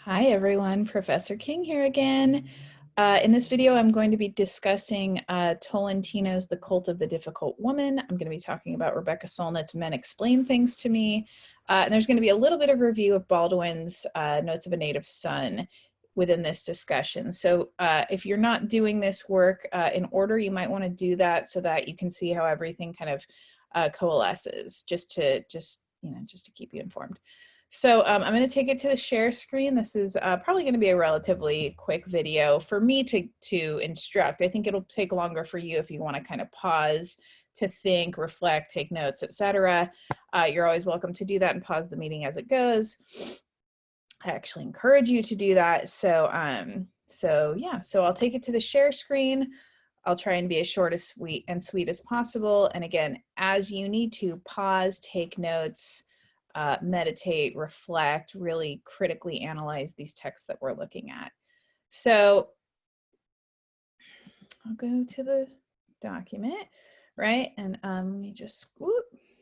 Hi everyone, Professor King here again. In this video, I'm going to be discussing Tolentino's The Cult of the Difficult Woman. I'm going to be talking about Rebecca Solnit's Men Explain Things to Me. And there's going to be a little bit of review of Baldwin's Notes of a Native Son within this discussion. So if you're not doing this work in order, you might want to do that so that you can see how everything kind of coalesces, just to keep you informed. So I'm going to take it to the share screen. This is probably going to be a relatively quick video for me to instruct. I think it'll take longer for you if you want to kind of pause to think, reflect, take notes, etc. You're always welcome to do that and pause the meeting as it goes. I actually encourage you to do that. So I'll take it to the share screen. I'll try and be as short as sweet as possible. And again, as you need to pause, take notes, meditate, reflect, really critically analyze these texts that we're looking at. So I'll go to the document, right? And let me just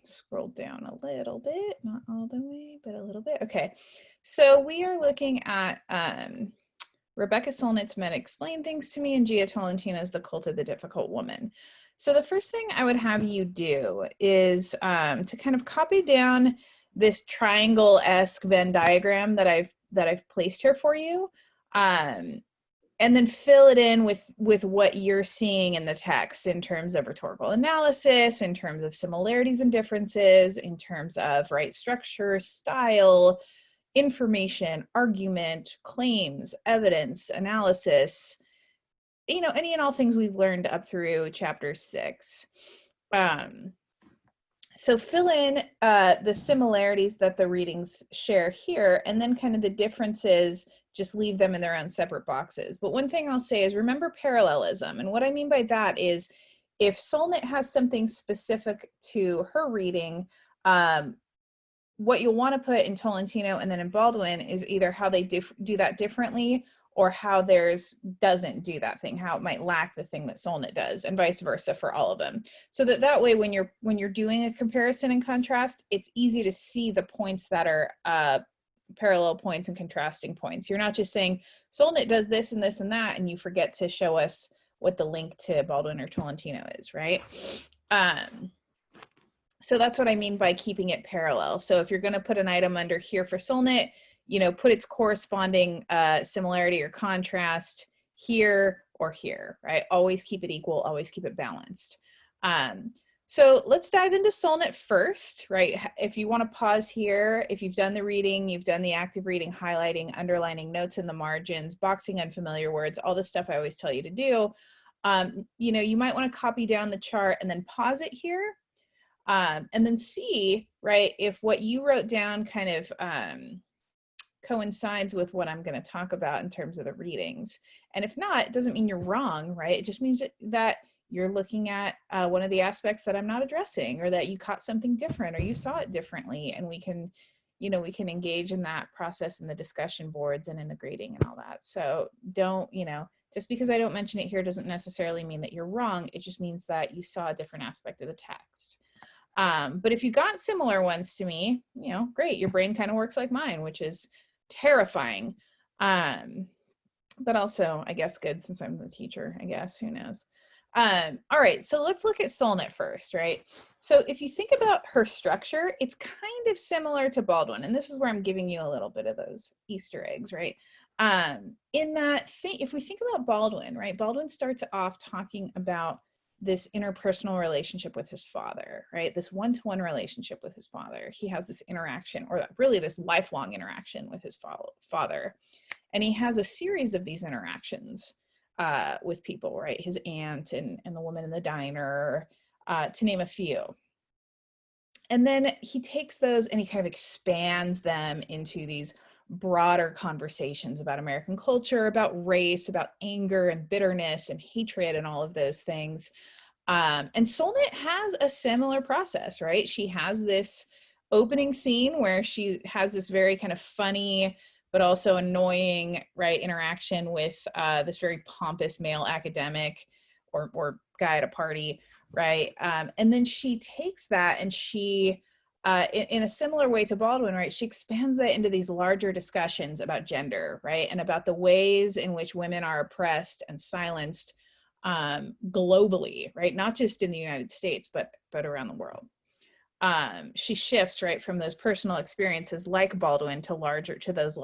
scroll down a little bit, not all the way, but a little bit. Okay, so we are looking at Rebecca Solnit's Men Explain Things to Me and Gia Tolentino's The Cult of the Difficult Woman. So the first thing I would have you do is to kind of copy down this triangle-esque Venn diagram that I've placed here for you, and then fill it in with what you're seeing in the text in terms of rhetorical analysis, in terms of similarities and differences, in terms of structure, style, information, argument, claims, evidence, analysis, any and all things we've learned up through chapter 6. So fill in the similarities that the readings share here, and then kind of the differences, just leave them in their own separate boxes. But one thing I'll say is remember parallelism. And what I mean by that is if Solnit has something specific to her reading, what you'll want to put in Tolentino and then in Baldwin is either how they do that differently, or how theirs doesn't do that thing, how it might lack the thing that Solnit does, and vice versa for all of them. So that way, when you're doing a comparison and contrast, it's easy to see the points that are parallel points and contrasting points. You're not just saying Solnit does this and this and that, and you forget to show us what the link to Baldwin or Tolentino is, right? So that's what I mean by keeping it parallel. So if you're going to put an item under here for Solnit, put its corresponding similarity or contrast here or here, right? Always keep it equal, always keep it balanced. So let's dive into Solnit first, right? If you want to pause here, if you've done the reading, you've done the active reading, highlighting, underlining, notes in the margins, boxing unfamiliar words, all the stuff I always tell you to do, you might want to copy down the chart and then pause it here. And then see, right, if what you wrote down kind of coincides with what I'm going to talk about in terms of the readings. And if not, it doesn't mean you're wrong, right? It just means that you're looking at one of the aspects that I'm not addressing, or that you caught something different, or you saw it differently, and we can engage in that process in the discussion boards and in the grading and all that. So don't, just because I don't mention it here doesn't necessarily mean that you're wrong. It just means that you saw a different aspect of the text. But if you got similar ones to me, great, your brain kind of works like mine, which is terrifying. But also, I guess, good since I'm the teacher, I guess, who knows. All right, so let's look at Solnit first, right? So if you think about her structure, it's kind of similar to Baldwin, and this is where I'm giving you a little bit of those Easter eggs, right? In that, if we think about Baldwin, right? Baldwin starts off talking about this interpersonal relationship with his father, right? This one-to-one relationship with his father. He has this interaction, or really this lifelong interaction with his father. And he has a series of these interactions with people, right? His aunt and the woman in the diner, to name a few. And then he takes those and he kind of expands them into these broader conversations about American culture, about race, about anger and bitterness and hatred and all of those things. And Solnit has a similar process, right? She has this opening scene where she has this very kind of funny, but also annoying, right, interaction with this very pompous male academic or guy at a party, right? And then she takes that and she in a similar way to Baldwin, right, she expands that into these larger discussions about gender, right, and about the ways in which women are oppressed and silenced globally, right, not just in the United States, but around the world. She shifts, right, from those personal experiences like Baldwin to those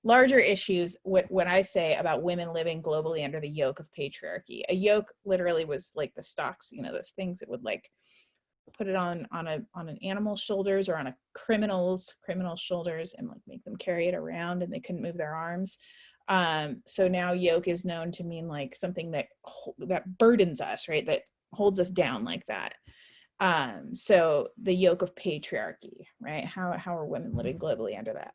larger issues. When I say about women living globally under the yoke of patriarchy, a yoke literally was like the stocks, you know, those things that would like put it on an animal's shoulders or on a criminal's shoulders and like make them carry it around, and they couldn't move their arms. So now yoke is known to mean like something that burdens us, right, that holds us down like that. So the yoke of patriarchy, right? How are women living globally under that?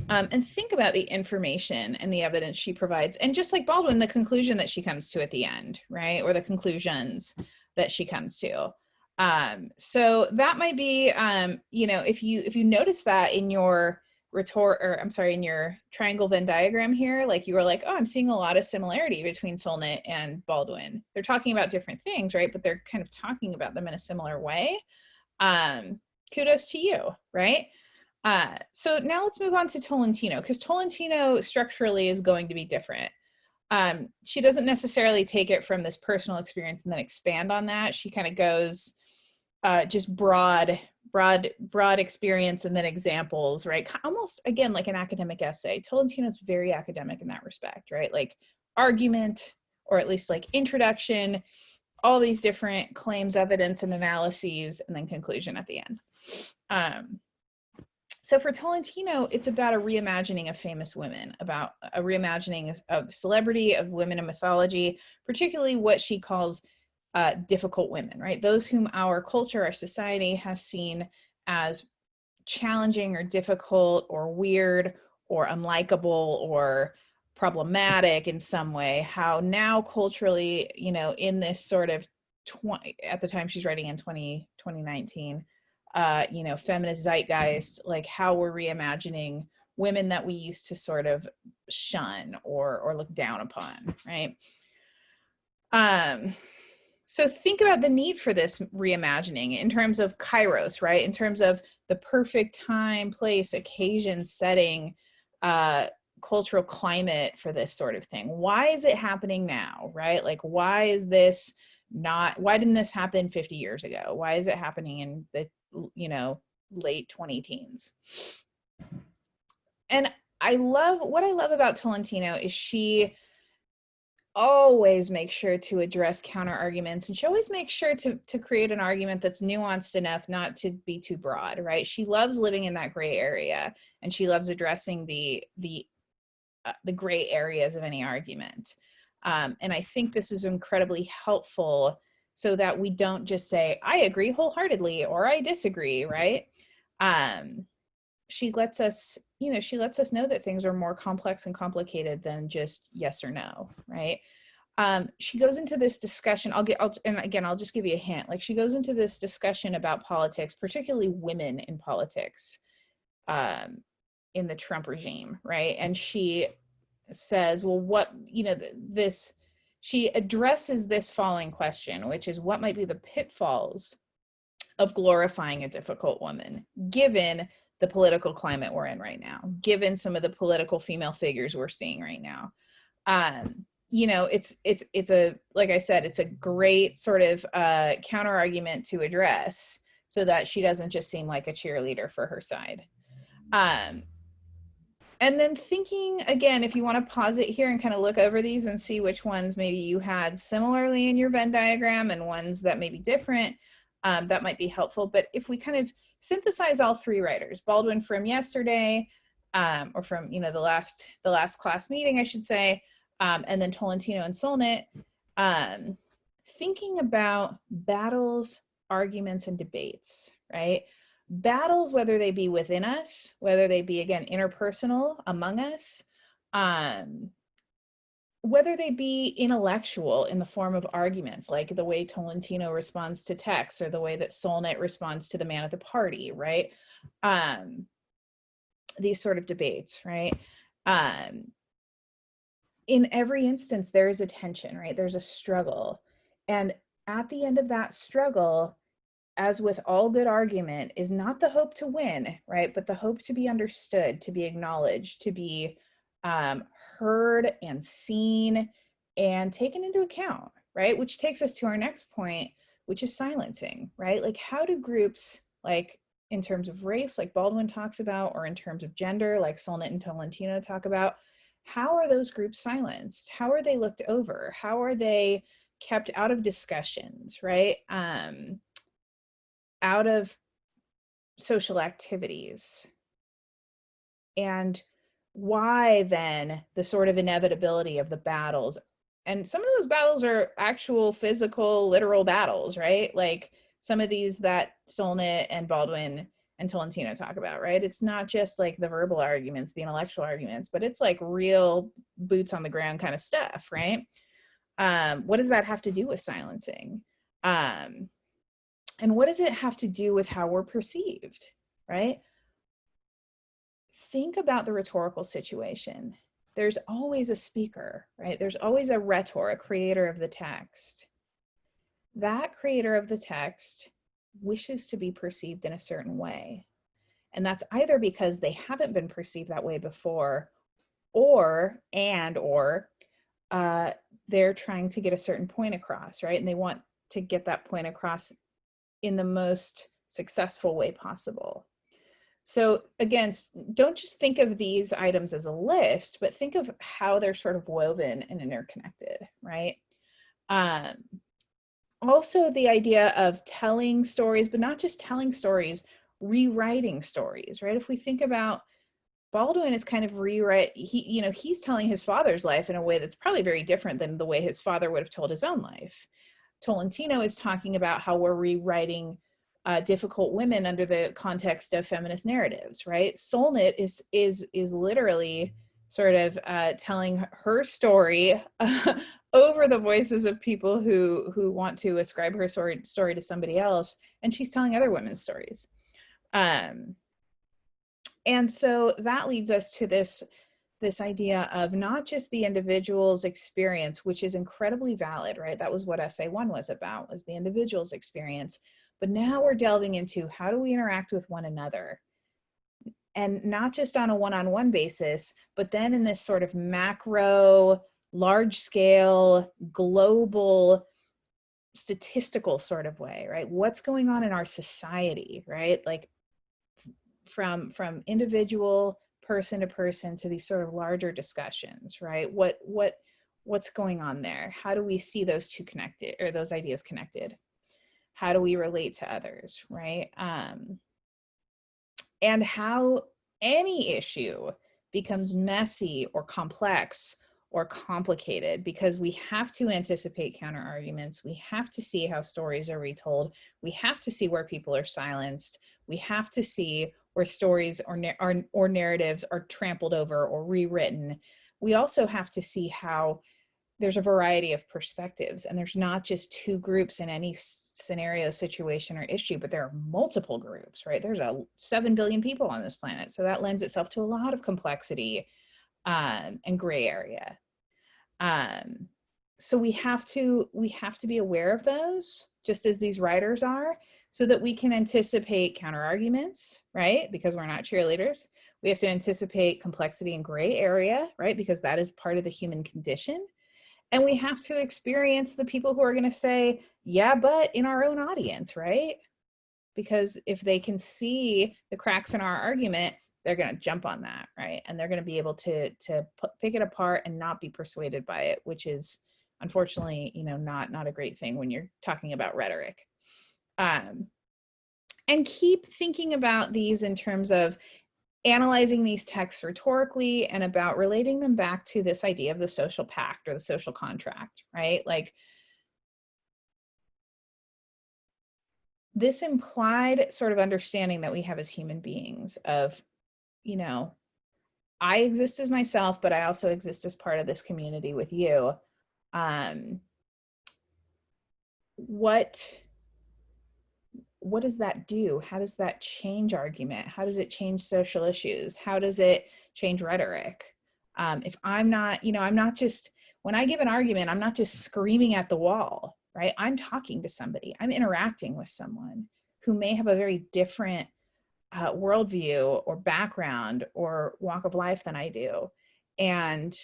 And think about the information and the evidence she provides. And just like Baldwin, the conclusion that she comes to at the end, right? Or the conclusions that she comes to. So that might be, you know, if you notice that in your in your triangle Venn diagram here, like you were like, oh, I'm seeing a lot of similarity between Solnit and Baldwin. They're talking about different things, right? But they're kind of talking about them in a similar way. Kudos to you, right? So now let's move on to Tolentino, because Tolentino structurally is going to be different. She doesn't necessarily take it from this personal experience and then expand on that. She kind of goes just broad experience and then examples, right? Almost, again, like an academic essay. Tolentino's very academic in that respect, right? Like argument, or at least like introduction, all these different claims, evidence, and analyses, and then conclusion at the end. So for Tolentino, it's about a reimagining of famous women, about a reimagining of celebrity, of women in mythology, particularly what she calls difficult women, right? Those whom our culture, our society has seen as challenging or difficult or weird or unlikable or problematic in some way. How now culturally, you know, in this sort of at the time she's writing in 2019, you know, feminist zeitgeist, like how we're reimagining women that we used to sort of shun or look down upon, right? So think about the need for this reimagining in terms of kairos, right? In terms of the perfect time, place, occasion, setting, cultural climate for this sort of thing. Why is it happening now, right? Like, why didn't this happen 50 years ago? Why is it happening in the, you know, late 20 teens? And what I love about Tolentino is she always makes sure to address counter arguments, and she always makes sure to create an argument that's nuanced enough not to be too broad, right? She loves living in that gray area, and she loves addressing the gray areas of any argument. And I think this is incredibly helpful so that we don't just say, I agree wholeheartedly or I disagree, right? She lets us, you know, know that things are more complex and complicated than just yes or no, right? She goes into this discussion, and again, I'll just give you a hint. Like, she goes into this discussion about politics, particularly women in politics, in the Trump regime, right? And she says, well, what, you know, she addresses this following question, which is, what might be the pitfalls of glorifying a difficult woman, given the political climate we're in right now, given some of the political female figures we're seeing right now? You know, it's a, like I said, it's a great sort of counter argument to address so that she doesn't just seem like a cheerleader for her side. And then thinking, again, if you want to pause it here and kind of look over these and see which ones maybe you had similarly in your Venn diagram and ones that may be different, that might be helpful. But if we kind of synthesize all three writers, Baldwin from yesterday, or from, you know, the last class meeting, I should say, and then Tolentino and Solnit, thinking about battles, arguments, and debates, right? Battles, whether they be within us, whether they be, again, interpersonal among us, whether they be intellectual in the form of arguments, like the way Tolentino responds to text, or the way that Solnit responds to the man at the party, right? These sort of debates, right? In every instance, there is a tension, right? There's a struggle. And at the end of that struggle, as with all good argument, is not the hope to win, right? But the hope to be understood, to be acknowledged, to be heard and seen and taken into account, right? Which takes us to our next point, which is silencing, right? Like, how do groups, like in terms of race, like Baldwin talks about, or in terms of gender, like Solnit and Tolentino talk about, how are those groups silenced? How are they looked over? How are they kept out of discussions, right? Out of social activities? And why then the sort of inevitability of the battles? And some of those battles are actual physical, literal battles, right? Like some of these that Solnit and Baldwin and Tolentino talk about, right? It's not just like the verbal arguments, the intellectual arguments, but it's like real boots on the ground kind of stuff, right? What does that have to do with silencing? And what does it have to do with how we're perceived, right? Think about the rhetorical situation. There's always a speaker, right? There's always a rhetor, a creator of the text. That creator of the text wishes to be perceived in a certain way. And that's either because they haven't been perceived that way before, or they're trying to get a certain point across, right? And they want to get that point across in the most successful way possible. So again, don't just think of these items as a list, but think of how they're sort of woven and interconnected, right? Also the idea of telling stories, but not just telling stories, rewriting stories, right? If we think about Baldwin is kind of he's telling his father's life in a way that's probably very different than the way his father would have told his own life. Tolentino is talking about how we're rewriting difficult women under the context of feminist narratives, right? Solnit is literally sort of telling her story over the voices of people who want to ascribe her story to somebody else, and she's telling other women's stories. And so that leads us to this idea of not just the individual's experience, which is incredibly valid, right? That was what essay 1 was about, was the individual's experience. But now we're delving into how do we interact with one another? And not just on a one-on-one basis, but then in this sort of macro, large scale, global, statistical sort of way, right? What's going on in our society, right? Like from individual person to person to these sort of larger discussions, right? What's going on there? How do we see those two connected, or those ideas connected? How do we relate to others, right? And how any issue becomes messy or complex or complicated because we have to anticipate counter arguments. We have to see how stories are retold. We have to see where people are silenced. We have to see where stories or narratives are trampled over or rewritten. We also have to see how there's a variety of perspectives, and there's not just two groups in any scenario, situation, or issue, but there are multiple groups, right? There's 7 billion people on this planet. So that lends itself to a lot of complexity and gray area. So we have to be aware of those, just as these writers are, so that we can anticipate counter arguments, right? Because we're not cheerleaders. We have to anticipate complexity and gray area, right? Because that is part of the human condition. And we have to experience the people who are going to say, yeah, but in our own audience, right? Because if they can see the cracks in our argument, they're going to jump on that, right? And they're going to be able to pick it apart and not be persuaded by it, which is unfortunately, not a great thing when you're talking about rhetoric. And keep thinking about these in terms of analyzing these texts rhetorically and about relating them back to this idea of the social pact or the social contract, right? Like this implied sort of understanding that we have as human beings of, I exist as myself, but I also exist as part of this community with you. What does that do? How does that change argument? How does it change social issues? How does it change rhetoric? If I'm not, I'm not just, when I give an argument, I'm not just screaming at the wall, right? I'm talking to somebody. I'm interacting with someone. who may have a very different worldview or background or walk of life than I do. And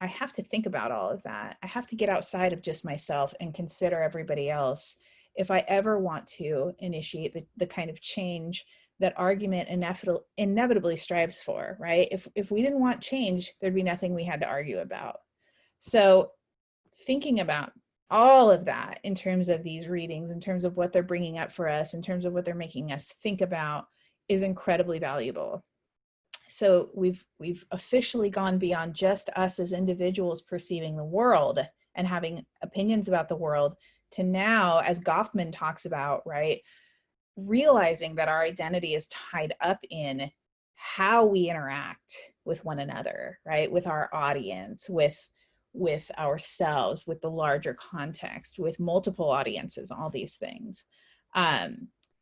I have to think about all of that. I have to get outside of just myself and consider everybody else if I ever want to initiate the kind of change that argument inevitably strives for, right? If we didn't want change, there'd be nothing we had to argue about. So thinking about all of that in terms of these readings, in terms of what they're bringing up for us, in terms of what they're making us think about, is incredibly valuable. So we've officially gone beyond just us as individuals perceiving the world and having opinions about the world to now, as Goffman talks about, right, realizing that our identity is tied up in how we interact with one another, right, with our audience, with ourselves, with the larger context, with multiple audiences, all these things.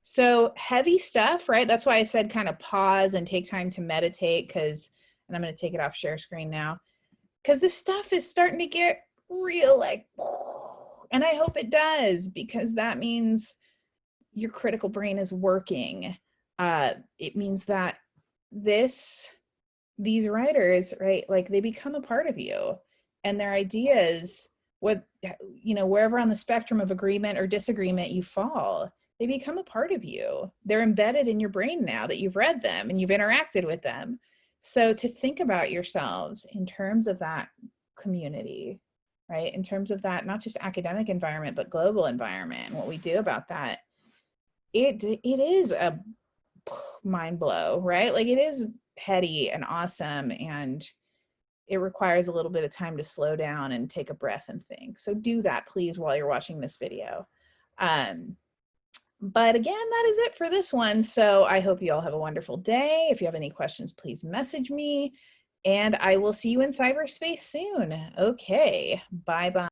So heavy stuff, right? That's why I said kind of pause and take time to meditate, because, and I'm going to take it off share screen now, because this stuff is starting to get real, like, and I hope it does, because that means your critical brain is working. It means that these writers, right, like they become a part of you, and their ideas, what, you know, wherever on the spectrum of agreement or disagreement you fall, they become a part of you. They're embedded in your brain now that you've read them and you've interacted with them. So to think about yourselves in terms of that community, right, in terms of that, not just academic environment, but global environment, and what we do about that, it is a mind blow, right? Like, it is heady and awesome, and it requires a little bit of time to slow down and take a breath and think. So do that, please, while you're watching this video. But again, that is it for this one. So I hope you all have a wonderful day. If you have any questions, please message me, and I will see you in cyberspace soon. Okay, bye-bye.